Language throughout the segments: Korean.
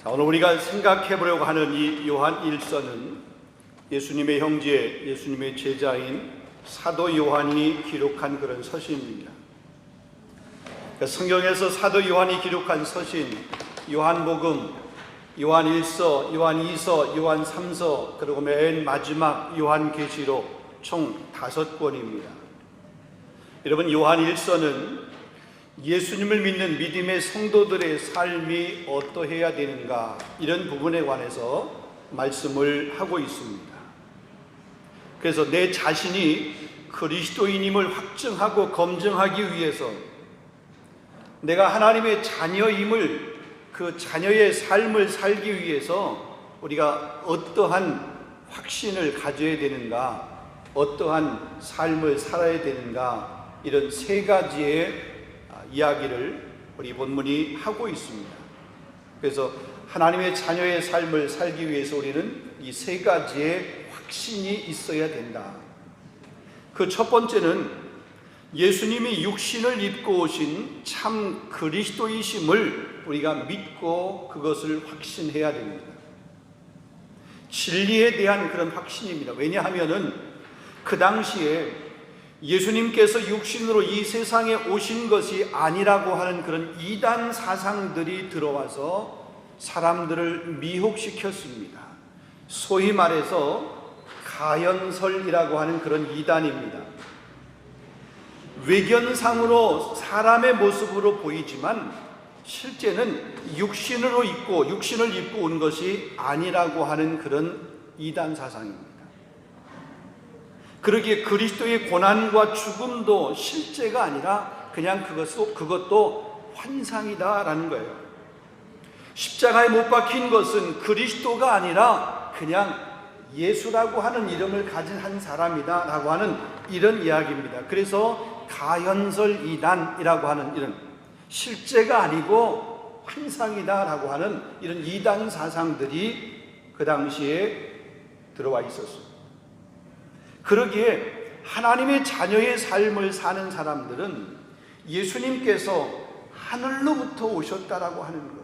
오늘 우리가 생각해 보려고 하는 이 요한 1서는 예수님의 형제, 예수님의 제자인 사도 요한이 기록한 그런 서신입니다. 성경에서 사도 요한이 기록한 서신, 요한복음, 요한 1서, 요한 2서, 요한 3서, 그리고 맨 마지막 요한계시록 총 5권입니다. 여러분, 요한 1서는 예수님을 믿는 믿음의 성도들의 삶이 어떠해야 되는가, 이런 부분에 관해서 말씀을 하고 있습니다. 그래서 내 자신이 그리스도인임을 확증하고 검증하기 위해서 내가 하나님의 자녀임을, 그 자녀의 삶을 살기 위해서 우리가 어떠한 확신을 가져야 되는가, 어떠한 삶을 살아야 되는가, 이런 세 가지의 이야기를 우리 본문이 하고 있습니다. 그래서 하나님의 자녀의 삶을 살기 위해서 우리는 이 세 가지의 확신이 있어야 된다. 그 첫 번째는 예수님이 육신을 입고 오신 참 그리스도이심을 우리가 믿고 그것을 확신해야 됩니다. 진리에 대한 그런 확신입니다. 왜냐하면은 그 당시에 예수님께서 육신으로 이 세상에 오신 것이 아니라고 하는 그런 이단 사상들이 들어와서 사람들을 미혹시켰습니다. 소위 말해서 가연설이라고 하는 그런 이단입니다. 외견상으로 사람의 모습으로 보이지만 실제는 육신을 입고 온 것이 아니라고 하는 그런 이단 사상입니다. 그러기에 그리스도의 고난과 죽음도 실제가 아니라 그냥 그것도 환상이다라는 거예요. 십자가에 못 박힌 것은 그리스도가 아니라 그냥 예수라고 하는 이름을 가진 한 사람이다라고 하는 이런 이야기입니다. 그래서 가연설 이단이라고 하는 이런 실제가 아니고 환상이다라고 하는 이런 이단 사상들이 그 당시에 들어와 있었습니다. 그러기에 하나님의 자녀의 삶을 사는 사람들은 예수님께서 하늘로부터 오셨다라고 하는 것,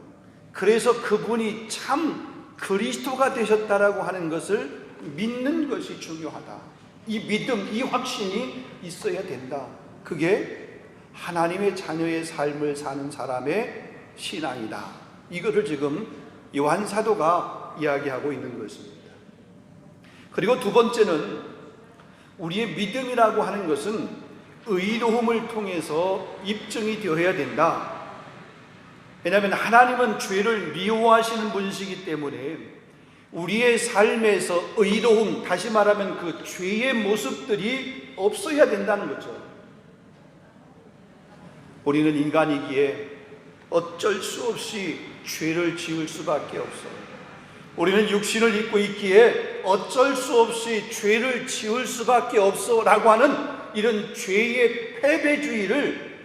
그래서 그분이 참 그리스도가 되셨다라고 하는 것을 믿는 것이 중요하다. 이 믿음, 이 확신이 있어야 된다. 그게 하나님의 자녀의 삶을 사는 사람의 신앙이다. 이거를 지금 요한 사도가 이야기하고 있는 것입니다. 그리고 두 번째는 우리의 믿음이라고 하는 것은 의로움을 통해서 입증이 되어야 된다. 왜냐하면 하나님은 죄를 미워하시는 분이시기 때문에 우리의 삶에서 의로움, 다시 말하면 그 죄의 모습들이 없어야 된다는 거죠. 우리는 인간이기에 어쩔 수 없이 죄를 지을 수밖에 없어요. 우리는 육신을 입고 있기에 어쩔 수 없이 죄를 지을 수밖에 없어 라고 하는 이런 죄의 패배주의를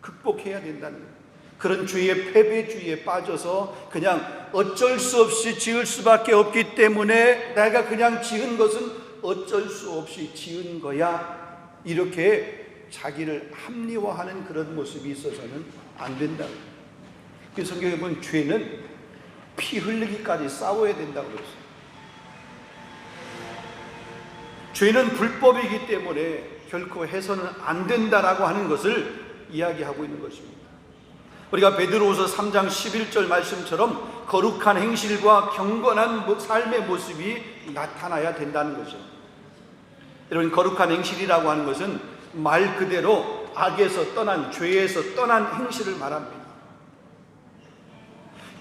극복해야 된다는 거예요. 그런 죄의 패배주의에 빠져서 그냥 어쩔 수 없이 지을 수밖에 없기 때문에 내가 그냥 지은 것은 어쩔 수 없이 지은 거야, 이렇게 자기를 합리화하는 그런 모습이 있어서는 안 된다. 그래서 성경에 보면 죄는 피 흘리기까지 싸워야 된다고 그랬어요. 죄는 불법이기 때문에 결코 해서는 안 된다라고 하는 것을 이야기하고 있는 것입니다. 우리가 베드로후서 3장 11절 말씀처럼 거룩한 행실과 경건한 삶의 모습이 나타나야 된다는 거죠. 여러분, 거룩한 행실이라고 하는 것은 말 그대로 악에서 떠난, 죄에서 떠난 행실을 말합니다.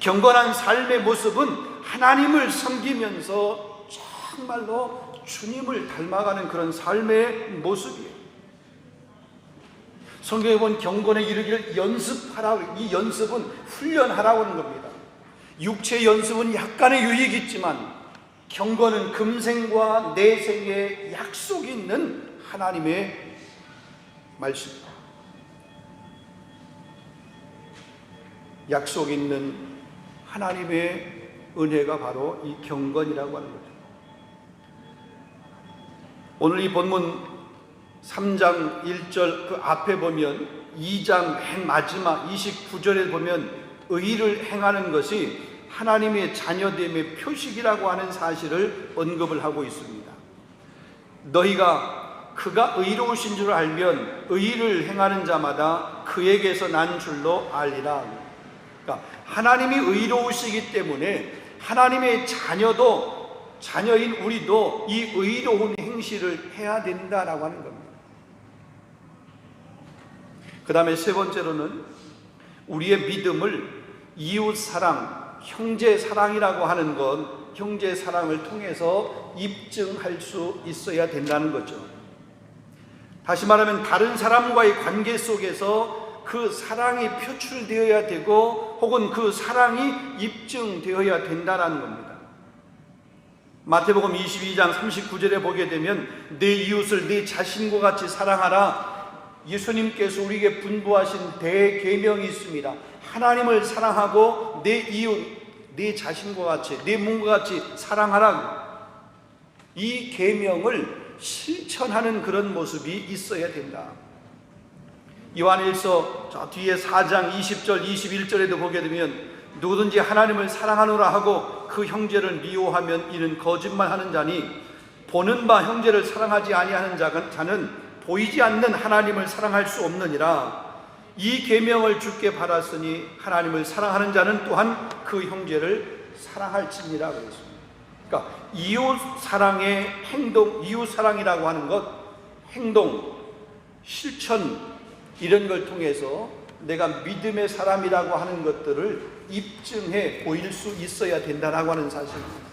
경건한 삶의 모습은 하나님을 섬기면서 정말로 주님을 닮아가는 그런 삶의 모습이에요. 성경에 본 경건에 이르기를 연습하라, 이 연습은 훈련하라고 하는 겁니다. 육체 연습은 약간의 유익이 있지만 경건은 금생과 내생의 약속이 있는 하나님의 말씀, 약속이 있는 하나님의 은혜가 바로 이 경건이라고 하는 거죠. 오늘 이 본문 3장 1절 그 앞에 보면 2장 맨 마지막 29절에 보면 의를 행하는 것이 하나님의 자녀됨의 표식이라고 하는 사실을 언급을 하고 있습니다. 너희가 그가 의로우신 줄 알면 의를 행하는 자마다 그에게서 난 줄로 알리라. 그러니까 하나님이 의로우시기 때문에 하나님의 자녀인 우리도 이 의로운 행실을 해야 된다라고 하는 겁니다. 그 다음에 세 번째로는 우리의 믿음을 이웃 사랑, 형제 사랑이라고 하는 건 형제 사랑을 통해서 입증할 수 있어야 된다는 거죠. 다시 말하면 다른 사람과의 관계 속에서 그 사랑이 표출되어야 되고 혹은 그 사랑이 입증되어야 된다는 겁니다. 마태복음 22장 39절에 보게 되면 내 이웃을 내 자신과 같이 사랑하라. 예수님께서 우리에게 분부하신 대계명이 있습니다. 하나님을 사랑하고 내 이웃, 내 자신과 같이, 내 몸과 같이 사랑하라. 이 계명을 실천하는 그런 모습이 있어야 된다. 요한일서 저 뒤에 4장 20절 21절에도 보게 되면 누구든지 하나님을 사랑하노라 하고 그 형제를 미워하면 이는 거짓말하는 자니 보는 바 형제를 사랑하지 아니하는 자는 보이지 않는 하나님을 사랑할 수 없느니라. 이 계명을 주께 받았으니 하나님을 사랑하는 자는 또한 그 형제를 사랑할지니라 그랬습니다. 그러니까 이웃 사랑의 행동, 이웃 사랑이라고 하는 것, 행동, 실천 이런 걸 통해서 내가 믿음의 사람이라고 하는 것들을 입증해 보일 수 있어야 된다라고 하는 사실입니다.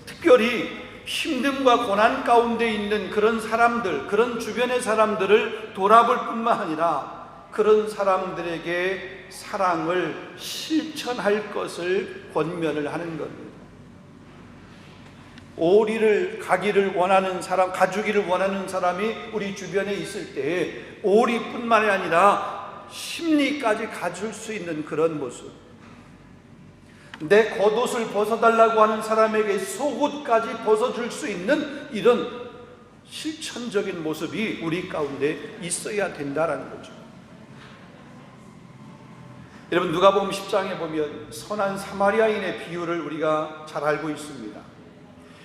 특별히 힘듦과 고난 가운데 있는 그런 사람들, 그런 주변의 사람들을 돌아볼 뿐만 아니라 그런 사람들에게 사랑을 실천할 것을 권면을 하는 겁니다. 오리를 가기를 원하는 사람, 가주기를 원하는 사람이 우리 주변에 있을 때 오리뿐만이 아니라 심리까지 가줄 수 있는 그런 모습, 내 겉옷을 벗어달라고 하는 사람에게 속옷까지 벗어줄 수 있는 이런 실천적인 모습이 우리 가운데 있어야 된다는 거죠. 여러분, 누가복음 10장에 보면 선한 사마리아인의 비유를 우리가 잘 알고 있습니다.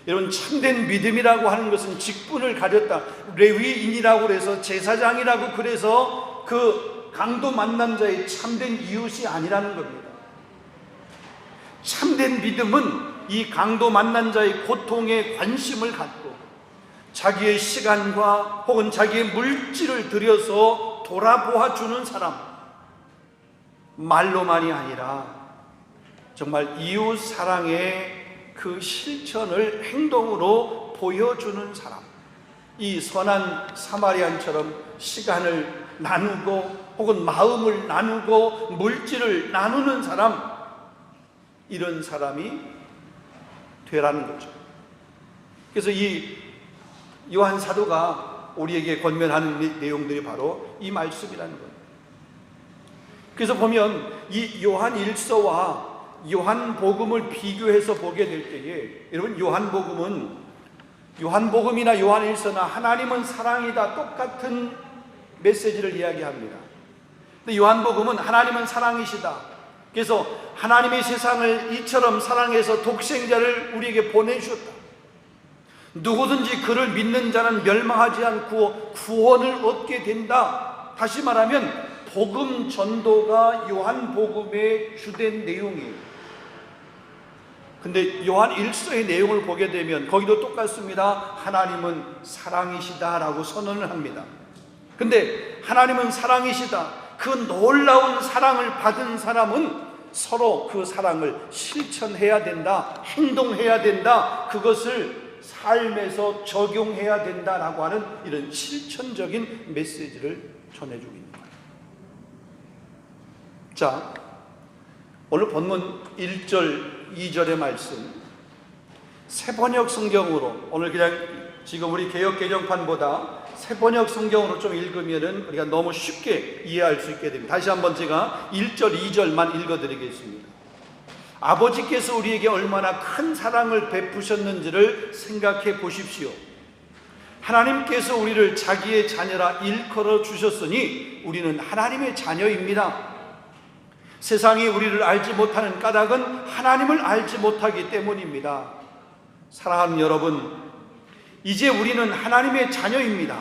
여러분, 참된 믿음이라고 하는 것은 직분을 가졌다, 레위인이라고 해서 제사장이라고 그래서 그 강도 만난 자의 참된 이웃이 아니라는 겁니다. 참된 믿음은 이 강도 만난 자의 고통에 관심을 갖고 자기의 시간과 혹은 자기의 물질을 들여서 돌아보아 주는 사람, 말로만이 아니라 정말 이웃 사랑의 그 실천을 행동으로 보여주는 사람, 이 선한 사마리안처럼 시간을 나누고 혹은 마음을 나누고 물질을 나누는 사람, 이런 사람이 되라는 거죠. 그래서 이 요한 사도가 우리에게 권면하는 내용들이 바로 이 말씀이라는 거예요. 그래서 보면 이 요한 1서와 요한복음을 비교해서 보게 될 때에, 여러분, 요한복음이나 요한 1서나 하나님은 사랑이다, 똑같은 메시지를 이야기합니다. 근데 요한복음은 하나님은 사랑이시다, 그래서 하나님이 세상을 이처럼 사랑해서 독생자를 우리에게 보내주셨다, 누구든지 그를 믿는 자는 멸망하지 않고 구원을 얻게 된다. 다시 말하면 복음 전도가 요한복음의 주된 내용이에요. 근데 요한 1서의 내용을 보게 되면 거기도 똑같습니다. 하나님은 사랑이시다라고 선언을 합니다. 근데 하나님은 사랑이시다, 그 놀라운 사랑을 받은 사람은 서로 그 사랑을 실천해야 된다, 행동해야 된다, 그것을 삶에서 적용해야 된다라고 하는 이런 실천적인 메시지를 전해주고 있는 거예요. 자, 오늘 본문 1절, 2절의 말씀, 새번역 성경으로, 오늘 그냥 지금 우리 개역개정판보다 새번역 성경으로 좀 읽으면은 우리가 너무 쉽게 이해할 수 있게 됩니다. 다시 한번 제가 1절, 2절만 읽어드리겠습니다. 아버지께서 우리에게 얼마나 큰 사랑을 베푸셨는지를 생각해 보십시오. 하나님께서 우리를 자기의 자녀라 일컬어 주셨으니 우리는 하나님의 자녀입니다. 세상이 우리를 알지 못하는 까닭은 하나님을 알지 못하기 때문입니다. 사랑하는 여러분, 이제 우리는 하나님의 자녀입니다.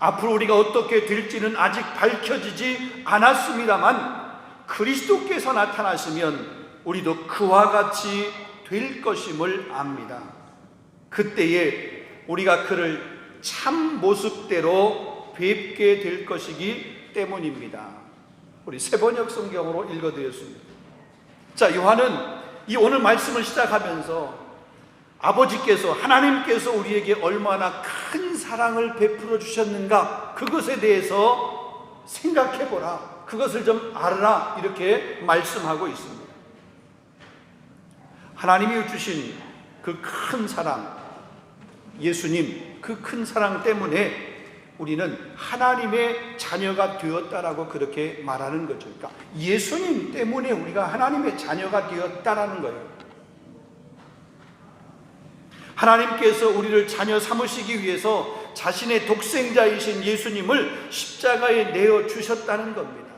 앞으로 우리가 어떻게 될지는 아직 밝혀지지 않았습니다만 그리스도께서 나타나시면 우리도 그와 같이 될 것임을 압니다. 그때에 우리가 그를 참 모습대로 뵙게 될 것이기 때문입니다. 우리 세번역 성경으로 읽어드렸습니다. 자, 요한은 이 오늘 말씀을 시작하면서 아버지께서, 하나님께서 우리에게 얼마나 큰 사랑을 베풀어 주셨는가, 그것에 대해서 생각해보라, 그것을 좀 알아라, 이렇게 말씀하고 있습니다. 하나님이 주신 그 큰 사랑, 예수님 그 큰 사랑 때문에 우리는 하나님의 자녀가 되었다라고 그렇게 말하는 거죠. 그러니까 예수님 때문에 우리가 하나님의 자녀가 되었다라는 거예요. 하나님께서 우리를 자녀 삼으시기 위해서 자신의 독생자이신 예수님을 십자가에 내어 주셨다는 겁니다.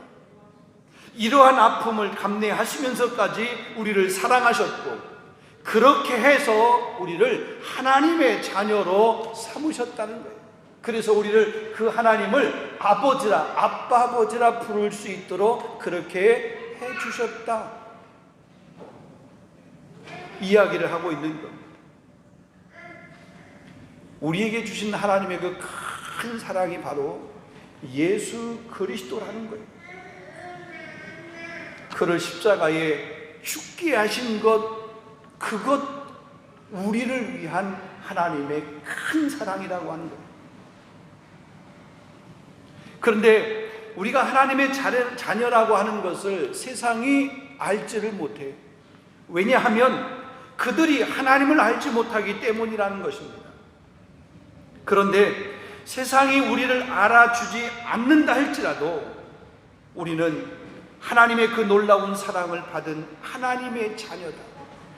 이러한 아픔을 감내하시면서까지 우리를 사랑하셨고, 그렇게 해서 우리를 하나님의 자녀로 삼으셨다는 거예요. 그래서 우리를 그 하나님을 아버지라, 아빠 아버지라 부를 수 있도록 그렇게 해주셨다, 이야기를 하고 있는 겁니다. 우리에게 주신 하나님의 그 큰 사랑이 바로 예수 그리스도라는 거예요. 그를 십자가에 죽게 하신 것, 그것 우리를 위한 하나님의 큰 사랑이라고 하는 거예요. 그런데 우리가 하나님의 자녀라고 하는 것을 세상이 알지를 못해요. 왜냐하면 그들이 하나님을 알지 못하기 때문이라는 것입니다. 그런데 세상이 우리를 알아주지 않는다 할지라도 우리는 하나님의 그 놀라운 사랑을 받은 하나님의 자녀다.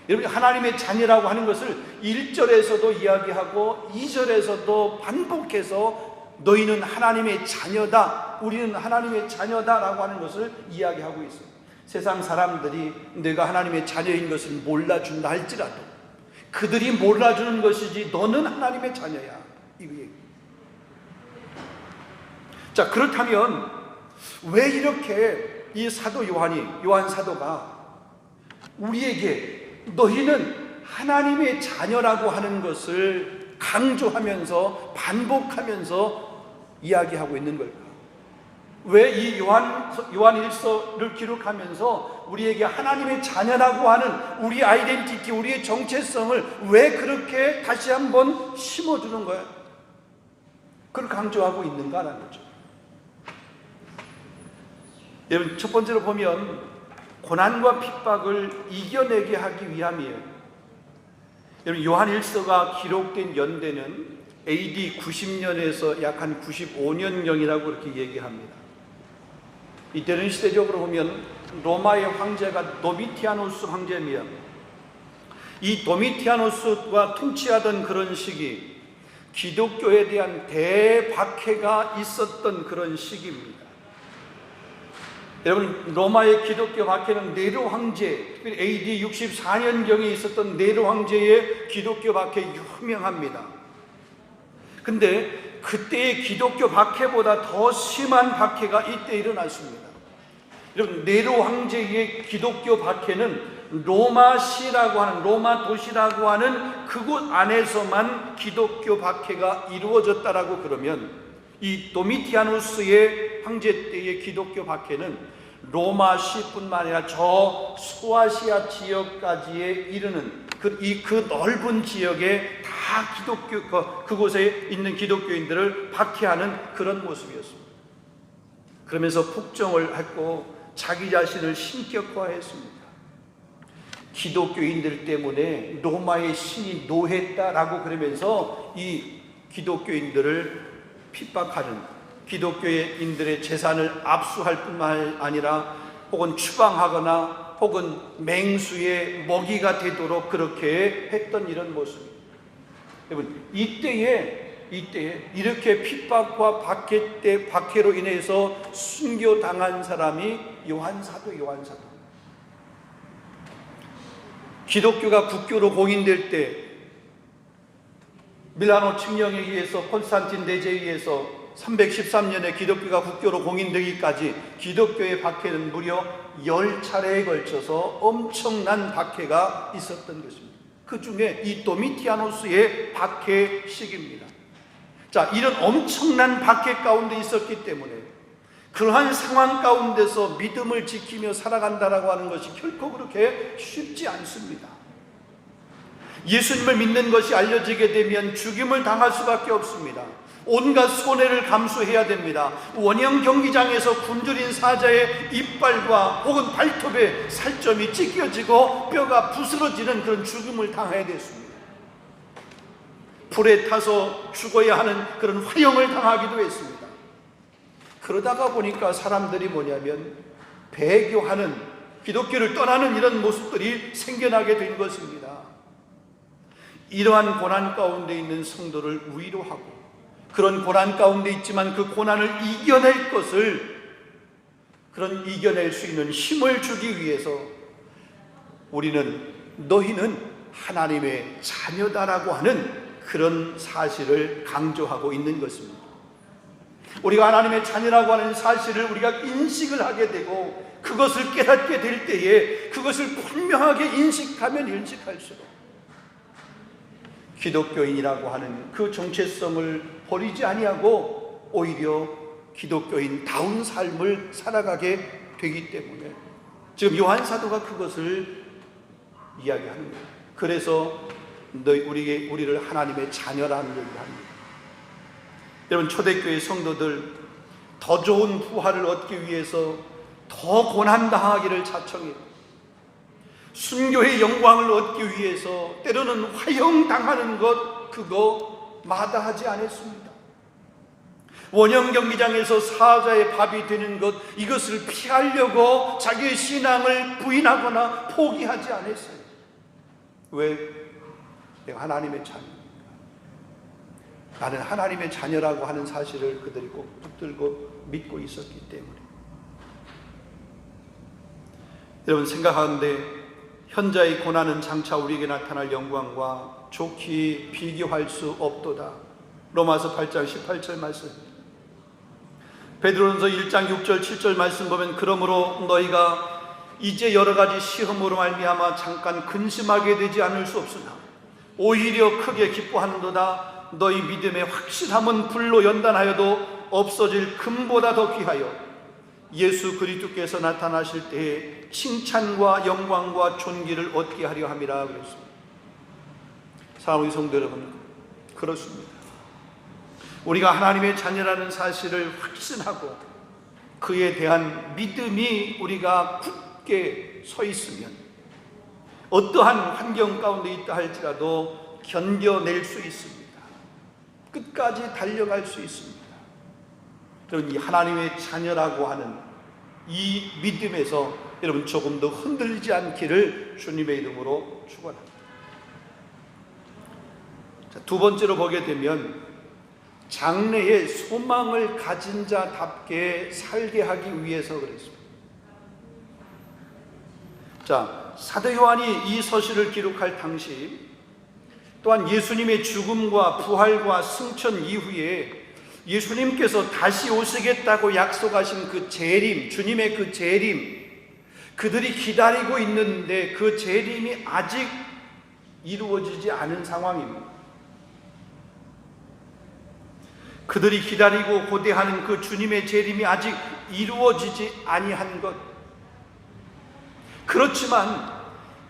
여러분, 하나님의 자녀라고 하는 것을 1절에서도 이야기하고 2절에서도 반복해서 너희는 하나님의 자녀다, 우리는 하나님의 자녀다라고 하는 것을 이야기하고 있습니다. 세상 사람들이 내가 하나님의 자녀인 것을 몰라준다 할지라도 그들이 몰라주는 것이지 너는 하나님의 자녀야, 이거 얘기. 자, 그렇다면 왜 이렇게 이 사도 요한 사도가 우리에게 너희는 하나님의 자녀라고 하는 것을 강조하면서 반복하면서 이야기하고 있는 걸까? 왜 이 요한일서를 기록하면서 우리에게 하나님의 자녀라고 하는 우리 아이덴티티, 우리의 정체성을 왜 그렇게 다시 한번 심어주는 거야? 그걸 강조하고 있는가라는 거죠. 여러분, 첫 번째로 보면 고난과 핍박을 이겨내게 하기 위함이에요. 여러분, 요한일서가 기록된 연대는 AD 90년에서 약 한 95년경이라고 그렇게 얘기합니다. 이때는 시대적으로 보면 로마의 황제가 도미티아누스 황제며, 이 도미티아누스가 통치하던 그런 시기, 기독교에 대한 대박해가 있었던 그런 시기입니다. 여러분, 로마의 기독교 박해는 네로 황제, AD 64년경에 있었던 네로 황제의 기독교 박해 유명합니다. 근데 그때의 기독교 박해보다 더 심한 박해가 이때 일어났습니다. 여러분, 네로 황제의 기독교 박해는 로마시라고 하는, 로마 도시라고 하는 그곳 안에서만 기독교 박해가 이루어졌다라고 그러면, 이 도미티아누스의 황제 때의 기독교 박해는 로마시뿐만 아니라 저 소아시아 지역까지에 이르는 그 넓은 지역에 다 그곳에 있는 기독교인들을 박해하는 그런 모습이었습니다. 그러면서 폭정을 했고 자기 자신을 신격화했습니다. 기독교인들 때문에 로마의 신이 노했다라고 그러면서 이 기독교인들을 핍박하는, 기독교인들의 재산을 압수할 뿐만 아니라 혹은 추방하거나 혹은 맹수의 먹이가 되도록 그렇게 했던 이런 모습입니다. 여러분, 이때에 이렇게 핍박과 박해로 인해서 순교당한 사람이 요한사도. 기독교가 국교로 공인될 때 밀라노 칙령에 의해서 콘스탄틴 대제에 의해서 313년에 기독교가 국교로 공인되기까지 기독교의 박해는 무려 10차례에 걸쳐서 엄청난 박해가 있었던 것입니다. 그 중에 이 도미티아노스의 박해 시기입니다. 자, 이런 엄청난 박해 가운데 있었기 때문에 그러한 상황 가운데서 믿음을 지키며 살아간다라고 하는 것이 결코 그렇게 쉽지 않습니다. 예수님을 믿는 것이 알려지게 되면 죽임을 당할 수밖에 없습니다. 온갖 손해를 감수해야 됩니다. 원형 경기장에서 굶주린 사자의 이빨과 혹은 발톱에 살점이 찢겨지고 뼈가 부스러지는 그런 죽음을 당해야 됐습니다. 불에 타서 죽어야 하는 그런 화형을 당하기도 했습니다. 그러다가 보니까 사람들이 뭐냐면 배교하는, 기독교를 떠나는 이런 모습들이 생겨나게 된 것입니다. 이러한 고난 가운데 있는 성도를 위로하고, 그런 고난 가운데 있지만 그 고난을 이겨낼 것을, 그런 이겨낼 수 있는 힘을 주기 위해서 우리는 너희는 하나님의 자녀다라고 하는 그런 사실을 강조하고 있는 것입니다. 우리가 하나님의 자녀라고 하는 사실을 우리가 인식을 하게 되고 그것을 깨닫게 될 때에 그것을 분명하게 인식하면 인식할수록 기독교인이라고 하는 그 정체성을 버리지 아니하고 오히려 기독교인다운 삶을 살아가게 되기 때문에 지금 요한 사도가 그것을 이야기하는 거예요. 그래서 우리를 하나님의 자녀라는 얘기합니다. 여러분, 초대교회 성도들 더 좋은 부활을 얻기 위해서 더 고난당하기를 자청해요. 순교의 영광을 얻기 위해서 때로는 화형당하는 것, 그거 마다하지 않았습니다. 원형 경기장에서 사자의 밥이 되는 것, 이것을 피하려고 자기의 신앙을 부인하거나 포기하지 않았어요. 왜? 내가 하나님의 자녀, 나는 하나님의 자녀라고 하는 사실을 그들이 꼭 붙들고 믿고 있었기 때문에. 여러분, 생각하는데 현자의 고난은 장차 우리에게 나타날 영광과 좋게 비교할 수 없도다. 로마서 8장 18절 말씀, 베드로전서 1장 6절 7절 말씀 보면, 그러므로 너희가 이제 여러 가지 시험으로 말미암아 잠깐 근심하게 되지 않을 수 없으나 오히려 크게 기뻐하는도다. 너희 믿음의 확실함은 불로 연단하여도 없어질 금보다 더 귀하여 예수 그리스도께서 나타나실 때에 칭찬과 영광과 존귀를 얻게 하려 함이라 그랬습니다. 사랑하는 성도 여러분, 그렇습니다. 우리가 하나님의 자녀라는 사실을 확신하고 그에 대한 믿음이 우리가 굳게 서 있으면 어떠한 환경 가운데 있다 할지라도 견뎌낼 수 있습니다. 끝까지 달려갈 수 있습니다. 여러분, 이 하나님의 자녀라고 하는 이 믿음에서 여러분 조금 더 흔들리지 않기를 주님의 이름으로 축원합니다. 두 번째로 보게 되면 장래에 소망을 가진 자답게 살게 하기 위해서 그랬습니다. 자, 사도 요한이 이 서신을 기록할 당시 또한 예수님의 죽음과 부활과 승천 이후에 예수님께서 다시 오시겠다고 약속하신 그 재림, 주님의 그 재림, 그들이 기다리고 있는데 그 재림이 아직 이루어지지 않은 상황입니다. 그들이 기다리고 고대하는 그 주님의 재림이 아직 이루어지지 아니한 것. 그렇지만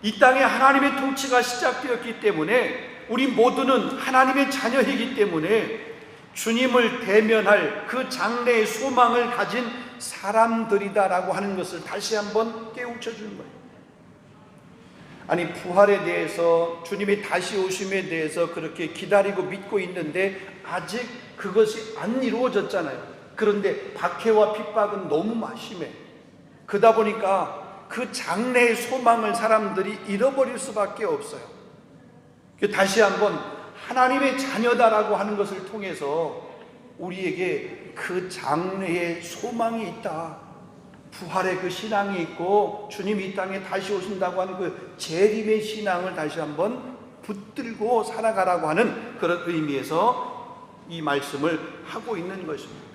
이 땅에 하나님의 통치가 시작되었기 때문에 우리 모두는 하나님의 자녀이기 때문에 주님을 대면할 그 장래의 소망을 가진 사람들이다라고 하는 것을 다시 한번 깨우쳐 주는 거예요. 아니, 부활에 대해서, 주님의 다시 오심에 대해서 그렇게 기다리고 믿고 있는데 아직 그것이 안 이루어졌잖아요. 그런데 박해와 핍박은 너무 심해. 그러다 보니까 그 장래의 소망을 사람들이 잃어버릴 수밖에 없어요. 다시 한번 하나님의 자녀다라고 하는 것을 통해서 우리에게 그 장래의 소망이 있다. 부활의 그 신앙이 있고 주님이 이 땅에 다시 오신다고 하는 그 재림의 신앙을 다시 한번 붙들고 살아가라고 하는 그런 의미에서 이 말씀을 하고 있는 것입니다.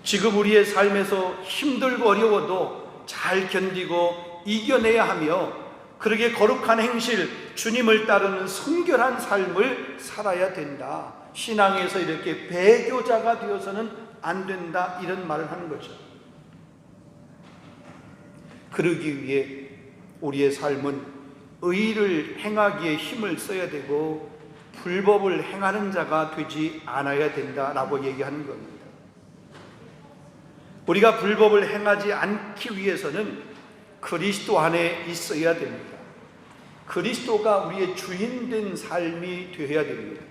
지금 우리의 삶에서 힘들고 어려워도 잘 견디고 이겨내야 하며, 그러게 거룩한 행실, 주님을 따르는 성결한 삶을 살아야 된다. 신앙에서 이렇게 배교자가 되어서는 안 된다, 이런 말을 하는 거죠. 그러기 위해 우리의 삶은 의를 행하기에 힘을 써야 되고 불법을 행하는 자가 되지 않아야 된다라고 얘기하는 겁니다. 우리가 불법을 행하지 않기 위해서는 그리스도 안에 있어야 됩니다. 그리스도가 우리의 주인된 삶이 되어야 됩니다.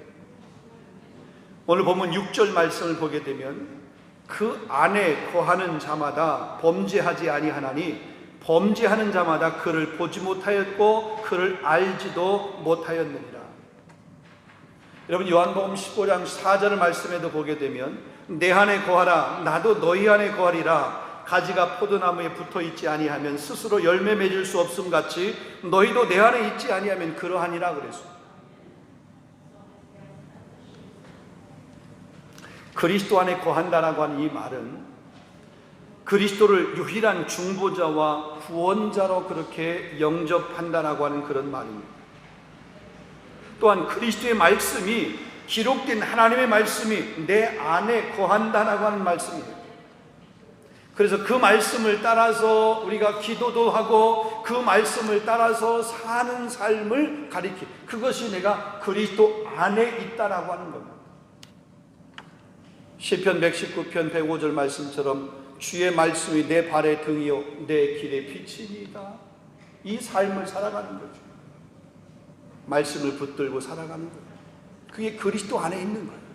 오늘 보면 6절 말씀을 보게 되면 그 안에 거하는 자마다 범죄하지 아니하나니 범죄하는 자마다 그를 보지 못하였고 그를 알지도 못하였느니라. 여러분, 요한복음 15장 4절 말씀에도 보게 되면 내 안에 거하라 나도 너희 안에 거하리라. 가지가 포도나무에 붙어있지 아니하면 스스로 열매 맺을 수 없음 같이 너희도 내 안에 있지 아니하면 그러하니라 그랬습니다. 그리스도 안에 거한다라고 하는 이 말은 그리스도를 유일한 중보자와 구원자로 그렇게 영접한다라고 하는 그런 말입니다. 또한 그리스도의 말씀이, 기록된 하나님의 말씀이 내 안에 거한다라고 하는 말씀이에요. 그래서 그 말씀을 따라서 우리가 기도도 하고 그 말씀을 따라서 사는 삶을 가리키, 그것이 내가 그리스도 안에 있다라고 하는 겁니다. 시편 119편 105절 말씀처럼 주의 말씀이 내 발의 등이요 내 길의 빛이니이다. 이 삶을 살아가는 거죠. 말씀을 붙들고 살아가는 거예요. 그게 그리스도 안에 있는 거예요.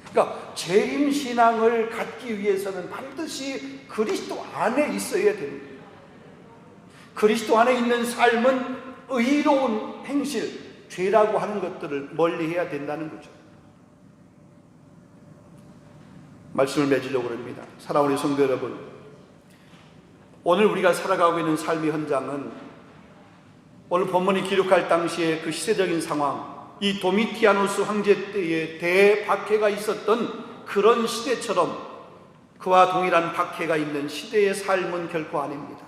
그러니까 재림신앙을 갖기 위해서는 반드시 그리스도 안에 있어야 됩니다. 그리스도 안에 있는 삶은 의로운 행실, 죄라고 하는 것들을 멀리해야 된다는 거죠. 말씀을 맺으려고 합니다. 사랑하는 성도 여러분, 오늘 우리가 살아가고 있는 삶의 현장은 오늘 본문이 기록할 당시에 그 시대적인 상황, 이 도미티아누스 황제 때에 대박해가 있었던 그런 시대처럼 그와 동일한 박해가 있는 시대의 삶은 결코 아닙니다.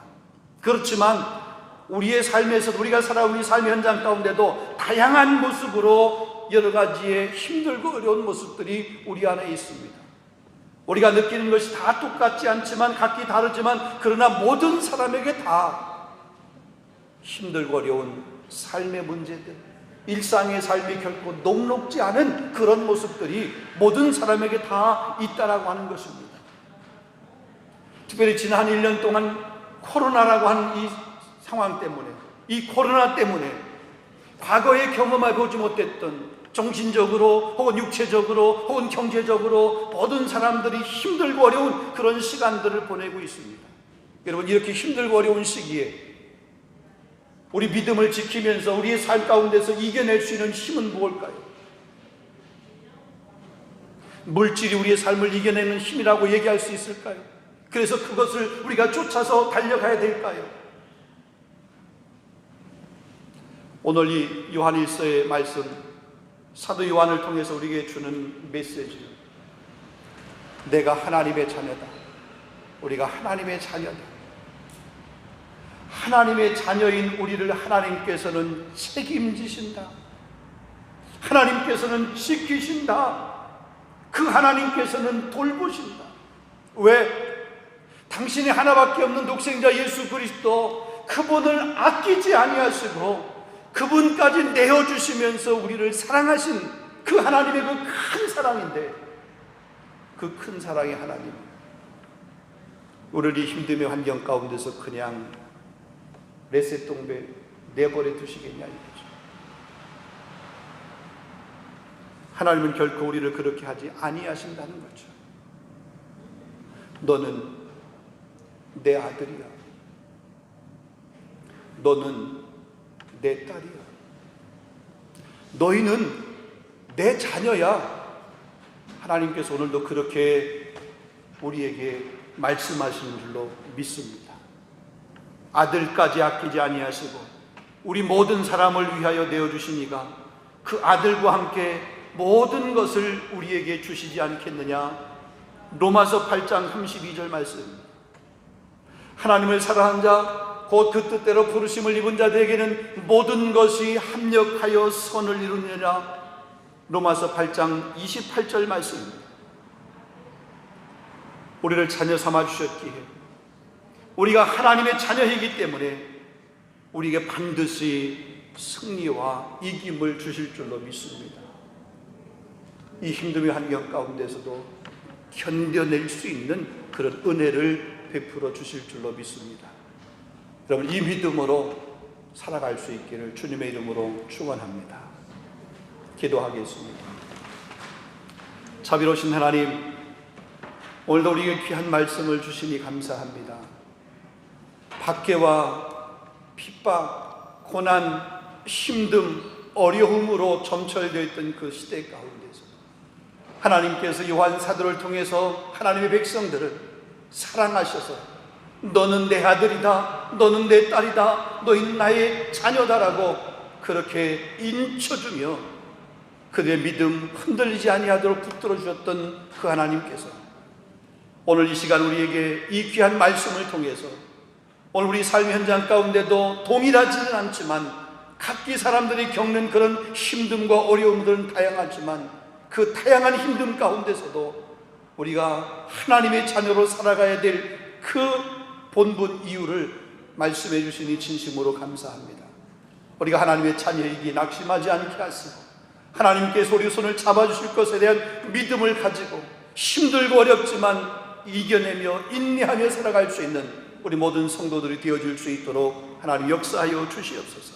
그렇지만 우리의 삶에서 우리가 살아온 우리 삶의 현장 가운데도 다양한 모습으로 여러 가지의 힘들고 어려운 모습들이 우리 안에 있습니다. 우리가 느끼는 것이 다 똑같지 않지만, 각기 다르지만, 그러나 모든 사람에게 다 힘들고 어려운 삶의 문제들, 일상의 삶이 결코 녹록지 않은 그런 모습들이 모든 사람에게 다 있다라고 하는 것입니다. 특별히 지난 1년 동안 코로나라고 하는 이 상황 때문에, 이 코로나 때문에 과거에 경험해보지 못했던 정신적으로 혹은 육체적으로 혹은 경제적으로 모든 사람들이 힘들고 어려운 그런 시간들을 보내고 있습니다. 여러분, 이렇게 힘들고 어려운 시기에 우리 믿음을 지키면서 우리의 삶 가운데서 이겨낼 수 있는 힘은 무엇일까요? 물질이 우리의 삶을 이겨내는 힘이라고 얘기할 수 있을까요? 그래서 그것을 우리가 쫓아서 달려가야 될까요? 오늘 이 요한일서의 말씀, 사도 요한을 통해서 우리에게 주는 메시지, 내가 하나님의 자녀다. 우리가 하나님의 자녀다. 하나님의 자녀인 우리를 하나님께서는 책임지신다. 하나님께서는 지키신다. 그 하나님께서는 돌보신다. 왜? 당신이 하나밖에 없는 독생자 예수 그리스도, 그분을 아끼지 아니하시고 그분까지 내어주시면서 우리를 사랑하신 그 하나님의 그 큰 사랑인데, 그 큰 사랑의 하나님, 우리를 힘듦의 환경 가운데서 그냥 레세똥배 내버려 두시겠냐 이거죠. 하나님은 결코 우리를 그렇게 하지 아니하신다는 거죠. 너는 내 아들이야. 너는 내 딸이야. 너희는 내 자녀야. 하나님께서 오늘도 그렇게 우리에게 말씀하시는 줄로 믿습니다. 아들까지 아끼지 아니하시고 우리 모든 사람을 위하여 내어주시니가 그 아들과 함께 모든 것을 우리에게 주시지 않겠느냐. 로마서 8장 32절 말씀입니다. 하나님을 사랑한 자 곧 그 뜻대로 부르심을 입은 자들에게는 모든 것이 합력하여 선을 이루느니라. 로마서 8장 28절 말씀입니다. 우리를 자녀 삼아 주셨기에 우리가 하나님의 자녀이기 때문에 우리에게 반드시 승리와 이김을 주실 줄로 믿습니다. 이 힘듦의 환경 가운데서도 견뎌낼 수 있는 그런 은혜를 베풀어 주실 줄로 믿습니다. 여러분, 이 믿음으로 살아갈 수 있기를 주님의 이름으로 축원합니다. 기도하겠습니다. 자비로우신 하나님, 오늘도 우리에게 귀한 말씀을 주시니 감사합니다. 박해와 핍박, 고난, 힘듦, 어려움으로 점철되어 있던 그 시대 가운데서 하나님께서 요한 사도를 통해서 하나님의 백성들을 사랑하셔서 너는 내 아들이다, 너는 내 딸이다, 너희는 나의 자녀다라고 그렇게 인쳐주며 그들의 믿음 흔들리지 아니하도록 붙들어 주셨던 그 하나님께서 오늘 이 시간 우리에게 이 귀한 말씀을 통해서 오늘 우리 삶의 현장 가운데도 동일하지는 않지만 각기 사람들이 겪는 그런 힘듦과 어려움들은 다양하지만 그 다양한 힘듦 가운데서도 우리가 하나님의 자녀로 살아가야 될 그 본분 이유를 말씀해 주시니 진심으로 감사합니다. 우리가 하나님의 자녀이기에 낙심하지 않게 하시고 하나님께서 우리 손을 잡아주실 것에 대한 믿음을 가지고 힘들고 어렵지만 이겨내며 인내하며 살아갈 수 있는 우리 모든 성도들이 되어줄 수 있도록 하나님 역사하여 주시옵소서.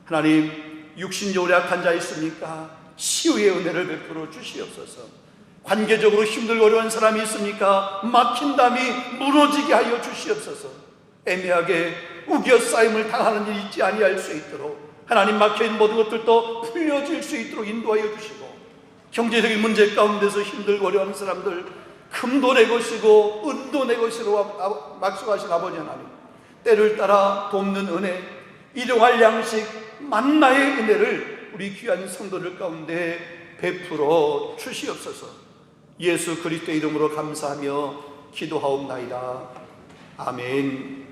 하나님, 육신적으로 약한 자 있습니까? 치유의 은혜를 베풀어 주시옵소서. 관계적으로 힘들고 어려운 사람이 있습니까? 막힌 담이 무너지게 하여 주시옵소서. 애매하게 우겨싸임을 당하는 일이 있지 아니할 수 있도록 하나님, 막혀있는 모든 것들도 풀려질 수 있도록 인도하여 주시고 경제적인 문제 가운데서 힘들고 어려운 사람들 금도 내 것이고 은도 내 것이로 약속하신 아버지 하나님, 때를 따라 돕는 은혜, 일용할 양식, 만나의 은혜를 우리 귀한 성도들 가운데 베풀어 주시옵소서. 예수 그리스도의 이름으로 감사하며 기도하옵나이다. 아멘.